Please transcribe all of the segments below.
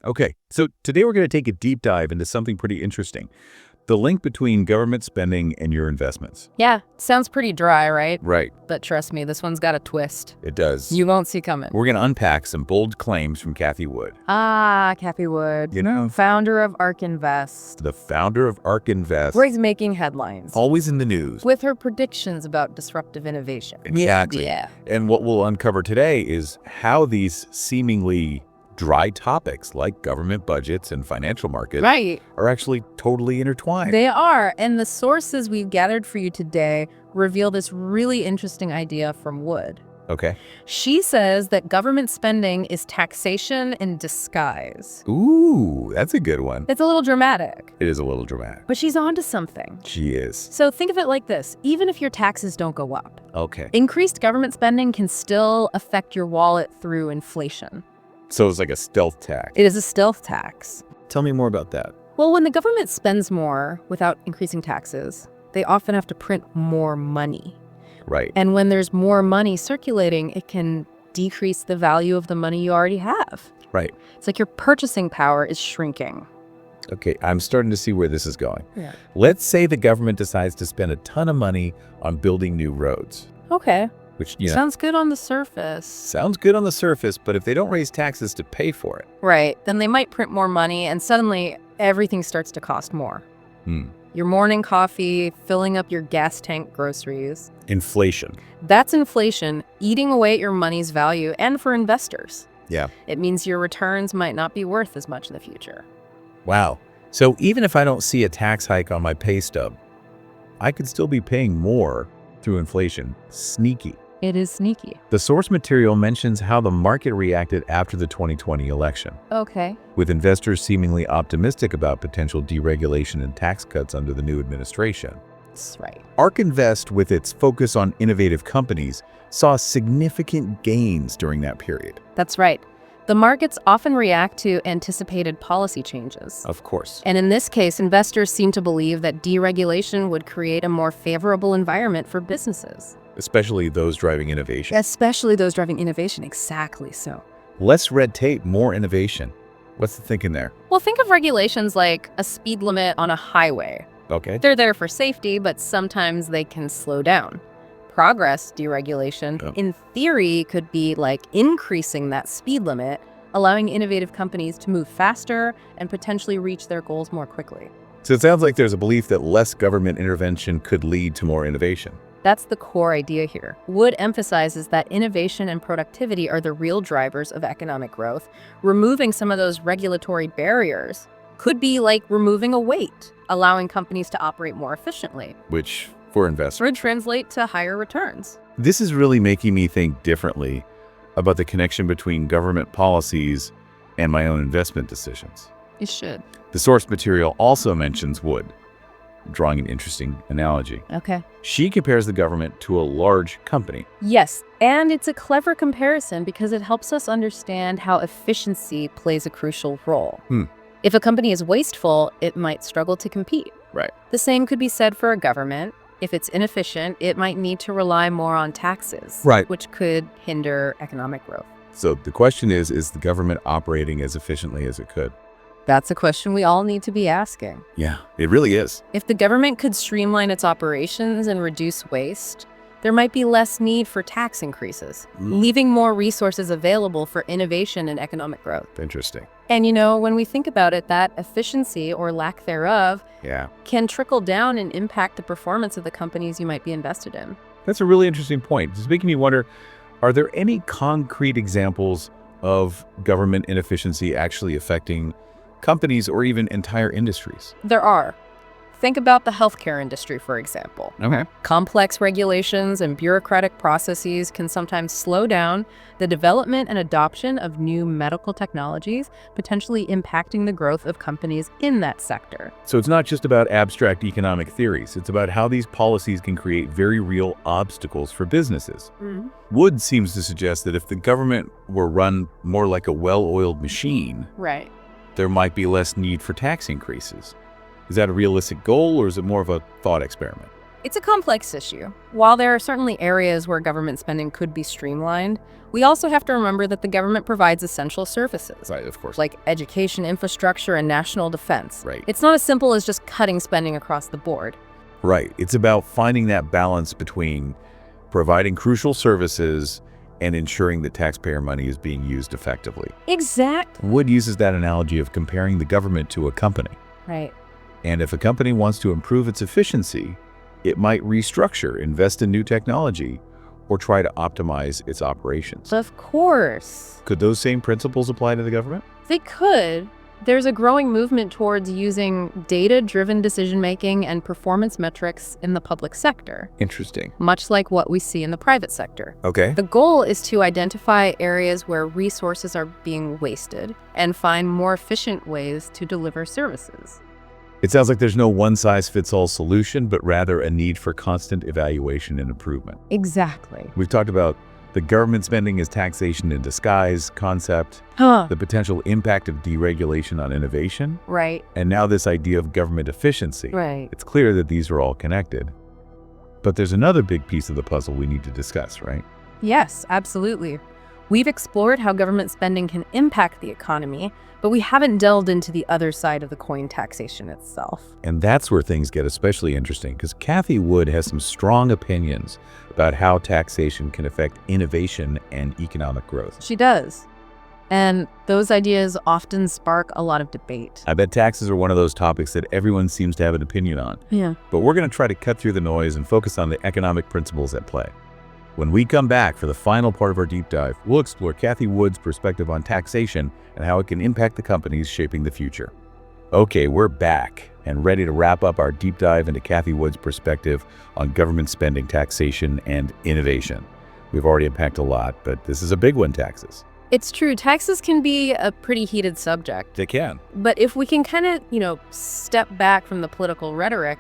Okay, so today we're going to take a deep dive into something pretty interesting. The link between government spending and your investments. Yeah, sounds pretty dry, right? Right. But trust me, this one's got a twist. It does. You won't see coming. We're going to unpack some bold claims from Cathie Wood. Ah, Cathie Wood. You know, Founder of Ark Invest. the founder of Ark Invest. Always making headlines. Always in the news. With her predictions about disruptive innovation. Exactly. Yeah. And what we'll uncover today is how these seemingly dry topics like government budgets and financial markets Right. are actually totally intertwined. They are. And the sources we've gathered for you today reveal this really interesting idea from Wood. Okay. She says that government spending is taxation in disguise. Ooh, that's a good one. It's a little dramatic, It is a little dramatic. but she's onto something. She is. So think of it like this. Even if your taxes don't go up, Okay. increased government spending can still affect your wallet through inflation. So it's like a stealth tax. It is a stealth tax. Tell me more about that. Well, when the government spends more without increasing taxes, they often have to print more money. Right. And when there's more money circulating, it can decrease the value of the money you already have. Right. It's like your purchasing power is shrinking. Okay, I'm starting to see where this is going. Yeah. Let's say the government decides to spend a ton of money on building new roads, Okay. which, Sounds good on the surface. sounds good on the surface, but if they don't raise taxes to pay for it. Right. Then they might print more money and suddenly everything starts to cost more. Your morning coffee, filling up your gas tank groceries. Inflation. That's inflation eating away at your money's value, and for investors. Yeah. It means your returns might not be worth as much in the future. Wow. So even if I don't see a tax hike on my pay stub, I could still be paying more through inflation. Sneaky. It is sneaky. The source material mentions how the market reacted after the 2020 election, Okay. with investors seemingly optimistic about potential deregulation and tax cuts under the new administration. That's right. Ark Invest, with its focus on innovative companies, saw significant gains during that period. That's right. The markets often react to anticipated policy changes. Of course. And in this case, investors seem to believe that deregulation would create a more favorable environment for businesses. Especially those driving innovation. Especially those driving innovation. Exactly so. Less red tape, more innovation. What's the thinking there? Well, think of regulations like a speed limit on a highway. Okay. They're there for safety, but sometimes they can slow down. Progress deregulation, in theory, could be like increasing that speed limit, allowing innovative companies to move faster and potentially reach their goals more quickly. So it sounds like there's a belief that less government intervention could lead to more innovation. That's the core idea here. Wood emphasizes that innovation and productivity are the real drivers of economic growth. Removing some of those regulatory barriers could be like removing a weight, allowing companies to operate more efficiently. Which, for investors, Would translate to higher returns. this is really making me think differently about the connection between government policies and my own investment decisions. It should. The source material also mentions Wood, drawing an interesting analogy. Okay. She compares the government to a large company. Yes, and it's a clever comparison because it helps us understand how efficiency plays a crucial role. If a company is wasteful, it might struggle to compete. Right. The same could be said for a government. If it's inefficient, it might need to rely more on taxes, Right. which could hinder economic growth. So the question is the government operating as efficiently as it could? That's a question we all need to be asking. Yeah, it really is. If the government could streamline its operations and reduce waste, there might be less need for tax increases, leaving more resources available for innovation and economic growth. Interesting. And when we think about it, that efficiency or lack thereof Yeah. can trickle down and impact the performance of the companies you might be invested in. That's a really interesting point. It's making me wonder, are there any concrete examples of government inefficiency actually affecting companies or even entire industries? There are. Think about the healthcare industry, for example. Okay. Complex regulations and bureaucratic processes can sometimes slow down the development and adoption of new medical technologies, potentially impacting the growth of companies in that sector. So it's not just about abstract economic theories. It's about how these policies can create very real obstacles for businesses. Wood seems to suggest that if the government were run more like a well-oiled machine, Right. there might be less need for tax increases. Is that a realistic goal, or is it more of a thought experiment? It's a complex issue. While there are certainly areas where government spending could be streamlined, we also have to remember that the government provides essential services. Right, of course. Like education, infrastructure, and national defense. Right. It's not as simple as just cutting spending across the board. Right. It's about finding that balance between providing crucial services and ensuring that taxpayer money is being used effectively. Exactly. Wood uses that analogy of comparing the government to a company. Right. And if a company wants to improve its efficiency, it might restructure, invest in new technology, or try to optimize its operations. Of course. Could those same principles apply to the government? They could. There's a growing movement towards using data-driven decision-making and performance metrics in the public sector, Interesting. much like what we see in the private sector. Okay. The goal is to identify areas where resources are being wasted and find more efficient ways to deliver services. It sounds like there's no one-size-fits-all solution, but rather a need for constant evaluation and improvement. Exactly. We've talked about the government spending as taxation in disguise concept, the potential impact of deregulation on innovation, Right. and now this idea of government efficiency. Right. It's clear that these are all connected. But there's another big piece of the puzzle we need to discuss, right? Yes, absolutely. We've explored how government spending can impact the economy, but we haven't delved into the other side of the coin, taxation itself. And that's where things get especially interesting, because Cathie Wood has some strong opinions about how taxation can affect innovation and economic growth. She does. And those ideas often spark a lot of debate. I bet taxes are one of those topics that everyone seems to have an opinion on. Yeah. But we're going to try to cut through the noise and focus on the economic principles at play. When we come back for the final part of our deep dive, we'll explore Cathie Wood's perspective on taxation and how it can impact the companies shaping the future. Okay, we're back and ready to wrap up our deep dive into Cathie Wood's perspective on government spending, taxation, and innovation. We've already unpacked a lot, but this is a big one, taxes. It's true, taxes can be a pretty heated subject. They can. But if we can kind of, step back from the political rhetoric,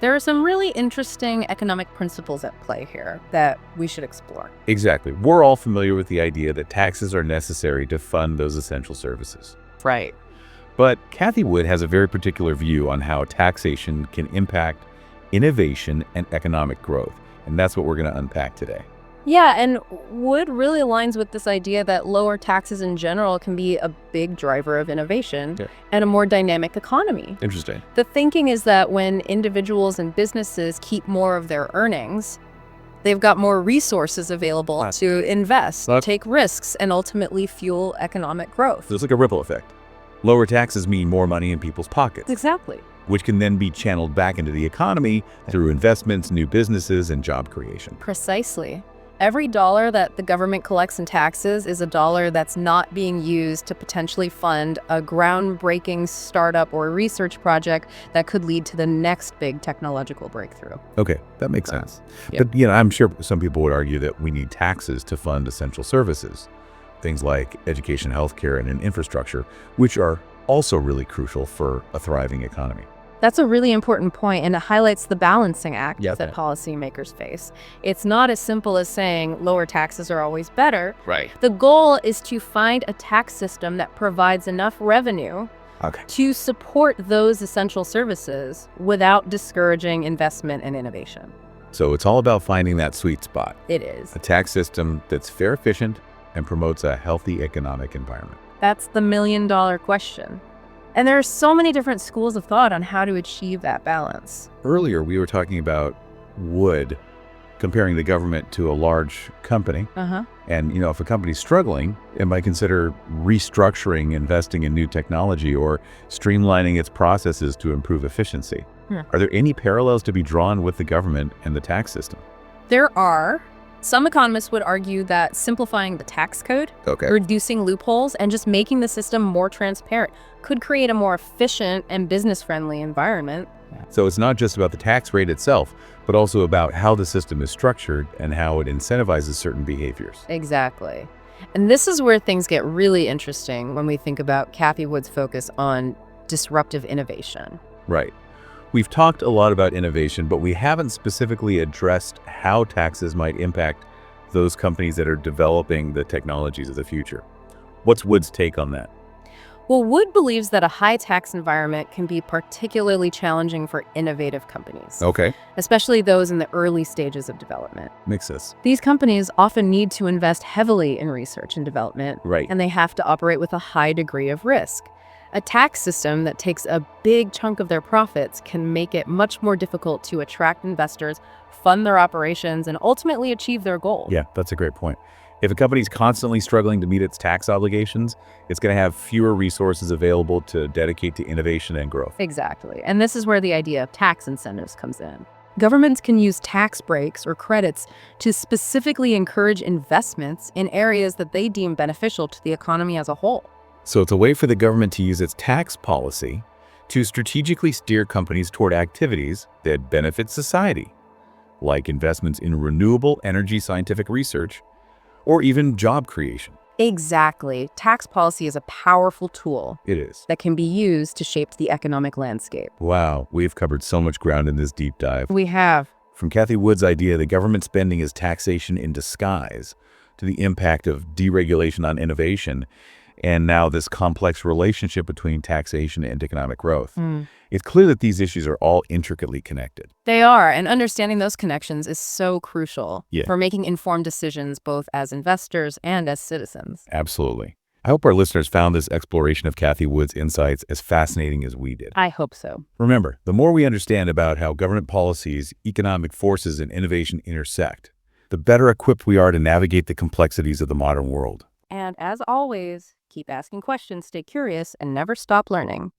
there are some really interesting economic principles at play here that we should explore. Exactly. We're all familiar with the idea that taxes are necessary to fund those essential services. Right. But Cathie Wood has a very particular view on how taxation can impact innovation and economic growth. And that's what we're going to unpack today. Yeah, and Wood really aligns with this idea that lower taxes in general can be a big driver of innovation and a more dynamic economy. Interesting. The thinking is that when individuals and businesses keep more of their earnings, they've got more resources available to invest, take risks, and ultimately fuel economic growth. There's like a ripple effect. Lower taxes mean more money in people's pockets. Exactly. Which can then be channeled back into the economy through investments, new businesses, and job creation. Precisely. Every dollar that the government collects in taxes is a dollar that's not being used to potentially fund a groundbreaking startup or research project that could lead to the next big technological breakthrough. Okay, that makes sense. Yep. But, I'm sure some people would argue that we need taxes to fund essential services, things like education, healthcare, and infrastructure, which are also really crucial for a thriving economy. That's a really important point, and it highlights the balancing act Yeah. that policymakers face. It's not as simple as saying lower taxes are always better. Right. The goal is to find a tax system that provides enough revenue to support those essential services without discouraging investment and innovation. So it's all about finding that sweet spot. It is. A tax system that's fair, efficient, and promotes a healthy economic environment. That's the million-dollar question. And there are so many different schools of thought on how to achieve that balance. Earlier, we were talking about Wood comparing the government to a large company. And, if a company's struggling, it might consider restructuring, investing in new technology, or streamlining its processes to improve efficiency. Are there any parallels to be drawn with the government and the tax system? There are. Some economists would argue that simplifying the tax code, reducing loopholes, and just making the system more transparent could create a more efficient and business-friendly environment. So it's not just about the tax rate itself, but also about how the system is structured and how it incentivizes certain behaviors. Exactly. And this is where things get really interesting when we think about Cathie Wood's focus on disruptive innovation. Right. We've talked a lot about innovation, but we haven't specifically addressed how taxes might impact those companies that are developing the technologies of the future. What's Wood's take on that? Well, Wood believes that a high tax environment can be particularly challenging for innovative companies, Okay. especially those in the early stages of development. Makes sense. These companies often need to invest heavily in research and development, Right. and they have to operate with a high degree of risk. A tax system that takes a big chunk of their profits can make it much more difficult to attract investors, fund their operations, and ultimately achieve their goal. Yeah, that's a great point. If a company's constantly struggling to meet its tax obligations, it's going to have fewer resources available to dedicate to innovation and growth. Exactly. And this is where the idea of tax incentives comes in. Governments can use tax breaks or credits to specifically encourage investments in areas that they deem beneficial to the economy as a whole. So it's a way for the government to use its tax policy to strategically steer companies toward activities that benefit society, like investments in renewable energy scientific research, or even job creation. Exactly. Tax policy is a powerful tool It is. that can be used to shape the economic landscape. Wow, we've covered so much ground in this deep dive. We have. From Cathie Wood's idea that government spending is taxation in disguise, to the impact of deregulation on innovation, and now this complex relationship between taxation and economic growth. It's clear that these issues are all intricately connected. They are, and understanding those connections is so crucial Yeah. for making informed decisions both as investors and as citizens. Absolutely. I hope our listeners found this exploration of Cathie Wood's insights as fascinating as we did. I hope so. Remember, the more we understand about how government policies, economic forces, and innovation intersect, the better equipped we are to navigate the complexities of the modern world. And as always, keep asking questions, stay curious, and never stop learning.